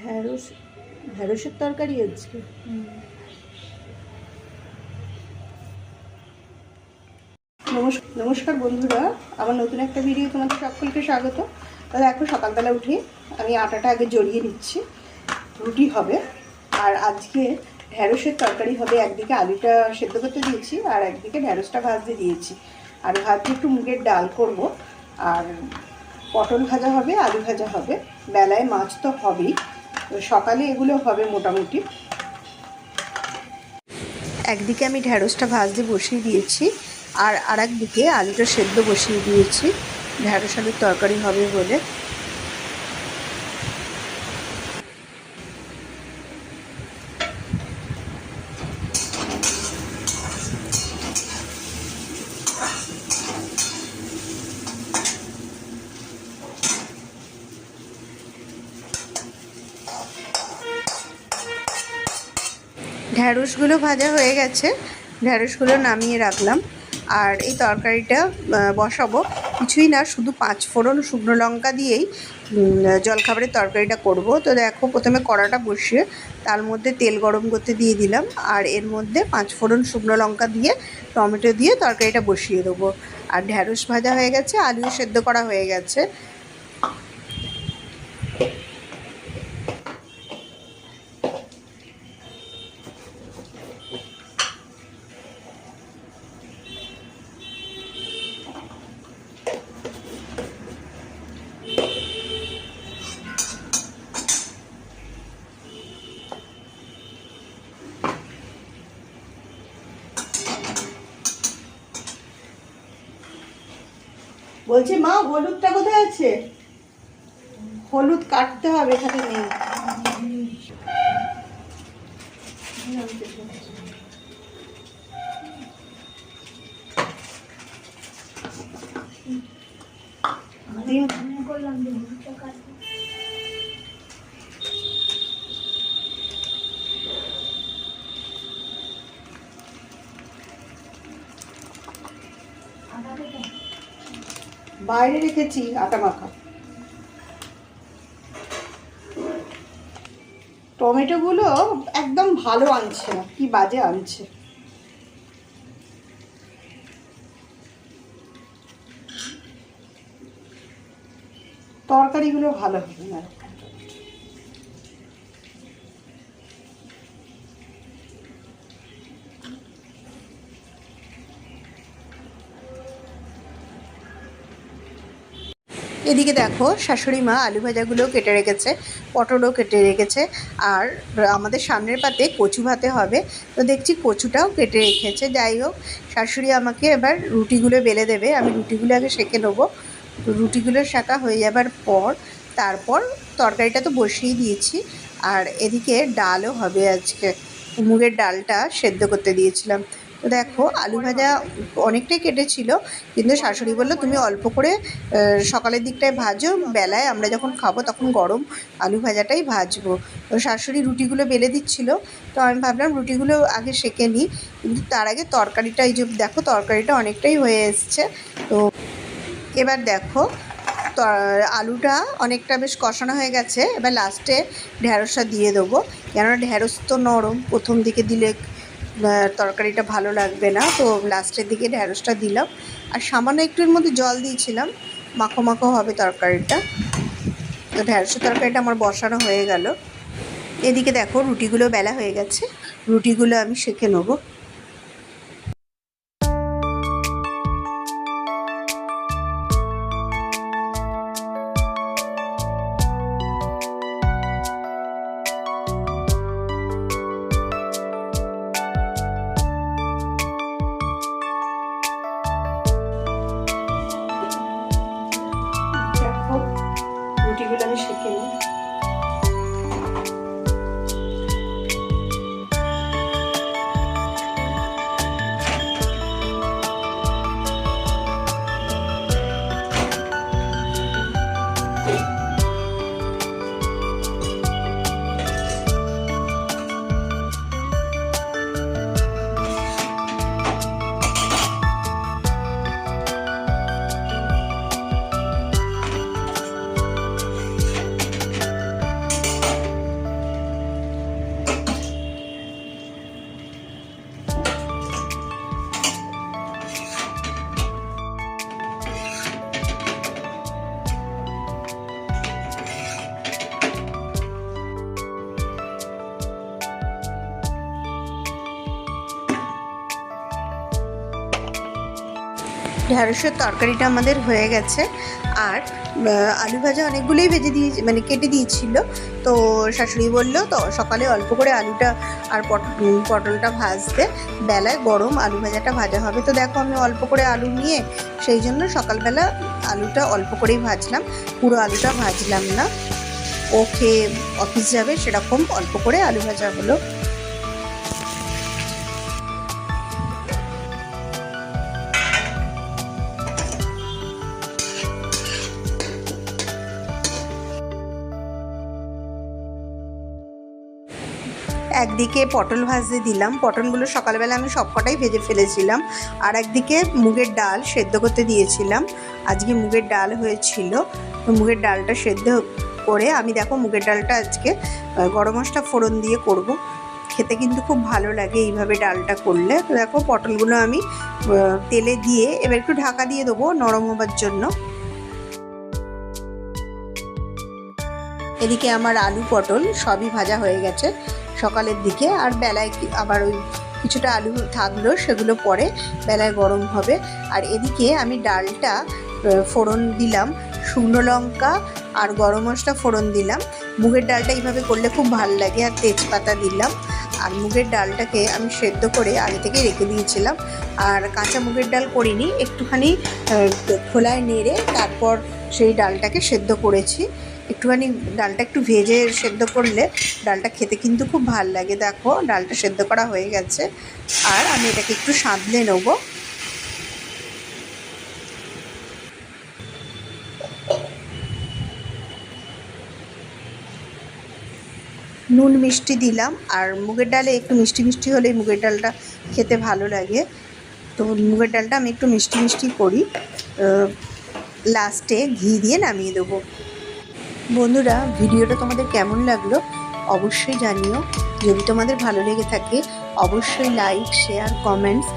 ঢ্যাঁড়স ঢ্যাঁড়সের তরকারি আজকে। নমস্কার বন্ধুরা, আমার নতুন একটা ভিডিও তোমাদের সকলকে স্বাগত। তাহলে এখন সকালবেলা উঠে আমি আটাটা আগে জড়িয়ে নিচ্ছি, রুটি হবে। আর আজকে ঢ্যাঁড়সের তরকারি হবে। একদিকে আলুটা সেদ্ধ করতে দিয়েছি আর একদিকে ঢ্যাঁড়সটা ভাজতে দিয়েছি। আর ভাজতে একটু মুগের ডাল করব, আর পটল ভাজা হবে, আলু ভাজা হবে। বেলায় মাছ তো হবেই, সকালে এগুলো হবে মোটামুটি। একদিকে আমি ঢ্যাঁড়সটা ভাজতে বসিয়ে দিয়েছি আর আরেকদিকে আলুটা সেদ্ধ বসিয়ে দিয়েছি, ঢ্যাঁড়স আলুর তরকারি হবে বলে। ঢ্যাঁড়সগুলো ভাজা হয়ে গেছে, ঢ্যাঁড়সগুলো নামিয়ে রাখলাম। আর এই তরকারিটা বসাবো কিছুই না, শুধু 5 ফোড়ন শুকনো লঙ্কা দিয়েই জলখাবারের তরকারিটা করব। তো দেখো, প্রথমে কড়াটা বসিয়ে তার মধ্যে তেল গরম করতে দিয়ে দিলাম, আর এর মধ্যে 5 ফোড়ন শুকনো লঙ্কা দিয়ে টমেটো দিয়ে তরকারিটা বসিয়ে দেবো। আর ঢ্যাঁড়স ভাজা হয়ে গেছে, আলু সেদ্ধ করা হয়ে গেছে। বলছি মা, হলুদটা কোথায় আছে? হলুদ কাটতে হবে, এখানে নেই। বাইরে রেখেছি আটা মাখা। টমেটোগুলো একদম ভালো আনছে না, কি বাজে আনছে। তরকারিগুলো ভালো হবে না। এদিকে দেখো, শাশুড়ি মা আলু ভাজাগুলো কেটে রেখেছে, পটলও কেটে রেখেছে। আর আমাদের সামনের পাতে কচু ভাতে হবে, তো দেখছি কচুটাও কেটে রেখেছে। যাই হোক, শাশুড়ি আমাকে এবার রুটিগুলো বেলে দেবে, আমি রুটিগুলো আগে সেঁকে নেবো। তো রুটিগুলো সেঁকা হয়ে যাবার পর তারপর তরকারিটা তো বসিয়ে দিয়েছি। আর এদিকে ডালও হবে আজকে, মুগের ডালটা সেদ্ধ করতে দিয়েছিলাম। তো দেখো, আলু ভাজা অনেকটাই কেটেছিল, কিন্তু শাশুড়ি বললো তুমি অল্প করে সকালের দিকটায় ভাজো, বেলায় আমরা যখন খাবো তখন গরম আলু ভাজাটাই ভাজবো। তো শাশুড়ি রুটিগুলো বেলে দিচ্ছিল, তো আমি ভাবলাম রুটিগুলো আগে সেঁকে নিই, কিন্তু তার আগে তরকারিটা, এই যে দেখো তরকারিটা অনেকটাই হয়ে এসছে। তো এবার দেখো, আলুটা অনেকটা বেশ কষানো হয়ে গেছে। এবার লাস্টে ঢ্যাঁড়সটা দিয়ে দেবো, কেননা ঢ্যাঁড়স তো নরম, প্রথম দিকে দিলে তরকারিটা ভালো লাগবে না। তো লাস্টের দিকে ঢ্যাঁড়সটা দিলাম, আর সামান্য একটু এর মধ্যে জল দিয়েছিলাম, মাখো মাখো হবে তরকারিটা। তো ঢ্যাঁড়সের তরকারিটা আমার বসানো হয়ে গেল। এদিকে দেখো, রুটিগুলো বেলা হয়ে গেছে, রুটিগুলো আমি সেঁকে নেবো। রুটিগুলো আমি সেঁকে নিই। ঢ্যাঁড়সের তরকারিটা আমাদের হয়ে গেছে। আর আলু ভাজা অনেকগুলোই ভেজে দিয়ে মানে কেটে দিয়েছিল, তো শাশুড়ি বলল তো সকালে অল্প করে আলুটা আর পটলটা ভাজতে, বেলায় গরম আলু ভাজাটা ভাজা হবে। তো দেখো আমি অল্প করে আলু নিয়ে সেই জন্য সকালবেলা আলুটা অল্প করেই ভাজলাম, পুরো আলুটা ভাজলাম না। ও খেয়ে অফিস যাবে সেরকম অল্প করে আলু ভাজা হলো। একদিকে পটল ভাজতে দিলাম, পটলগুলো সকালবেলা আমি সবকটাই ভেজে ফেলেছিলাম। আর একদিকে মুগের ডাল সেদ্ধ করতে দিয়েছিলাম, আজকে মুগের ডাল হয়েছিল। তো মুগের ডালটা সেদ্ধ করে আমি দেখো মুগের ডালটা আজকে গরম মশলা ফোড়ন দিয়ে করব, খেতে কিন্তু খুব ভালো লাগে এইভাবে ডালটা করলে। তো দেখো পটলগুলো আমি তেলে দিয়ে এবার একটু ঢাকা দিয়ে দেবো নরম হবার জন্য। এদিকে আমার আলু পটল সবই ভাজা হয়ে গেছে সকালের দিকে। আর বেলায় আবার ওই কিছুটা আলু থাকলো, সেগুলো পরে বেলায় গরম হবে। আর এদিকে আমি ডালটা ফোড়ন দিলাম, শুকনো লঙ্কা আর গরম মশলা ফোড়ন দিলাম। মুগের ডালটা এইভাবে করলে খুব ভালো লাগে। আর তেজপাতা দিলাম। আর মুগের ডালটাকে আমি সেদ্ধ করে আগে থেকে রেখে দিয়েছিলাম। আর কাঁচা মুগের ডাল করিনি, একটুখানি খোলায় নেড়ে তারপর সেই ডালটাকে সেদ্ধ করেছি। একটুখানি ডালটা একটু ভেজে সেদ্ধ করলে ডালটা খেতে কিন্তু খুব ভালো লাগে। দেখো ডালটা সেদ্ধ করা হয়ে গেছে, আর আমি এটাকে একটু সাঁতলে নেব। নুন মিষ্টি দিলাম, আর মুগের ডালে একটু মিষ্টি মিষ্টি হলেই মুগের ডালটা খেতে ভালো লাগে। তো মুগের ডালটা আমি একটু মিষ্টি মিষ্টি করি, লাস্টে ঘি দিয়ে নামিয়ে দেবো। বন্ধুরা, ভিডিওটা তোমাদের কেমন লাগলো অবশ্যই জানিও। যদি তোমাদের ভালো লেগে থাকে অবশ্যই লাইক, শেয়ার, কমেন্টস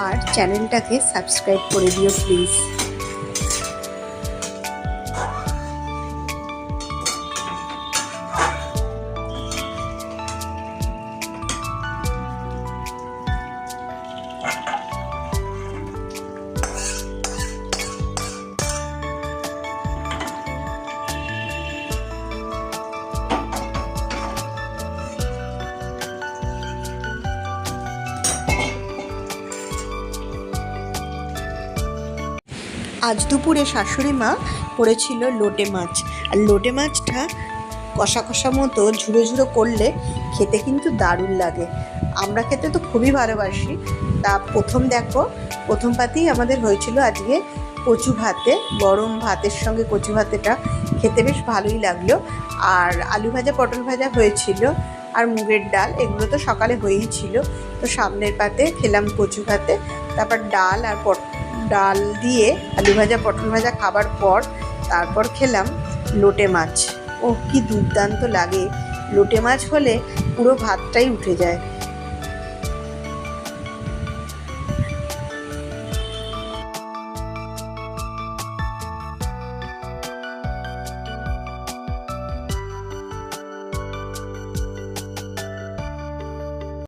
আর চ্যানেলটাকে সাবস্ক্রাইব করে দিও প্লিজ। আজ দুপুরে শাশুড়ি মা করেছিল লোটে মাছ। আর লোটে মাছটা কষা কষা মতো ঝুড়ো ঝুড়ো করলে খেতে কিন্তু দারুণ লাগে। আমরা খেতে তো খুবই ভালোবাসি। তা প্রথম পাতেই আমাদের হয়েছিল আজকে কচু ভাতে, গরম ভাতের সঙ্গে কচু ভাতেটা খেতে বেশ ভালোই লাগলো। আর আলু ভাজা, পটল ভাজা হয়েছিল, আর মুগের ডাল, এগুলো তো সকালে হয়েই ছিল। তো সামনের পাতে খেলাম কচু ভাতে, তারপর ডাল আর ডাল দিয়ে আলু ভাজা, পটল ভাজা খাবার পর তারপর খেলাম লোটে মাছ। ও কি দুর্দান্ত লাগে! লোটে মাছ হলে পুরো ভাতটাই উঠে যায়।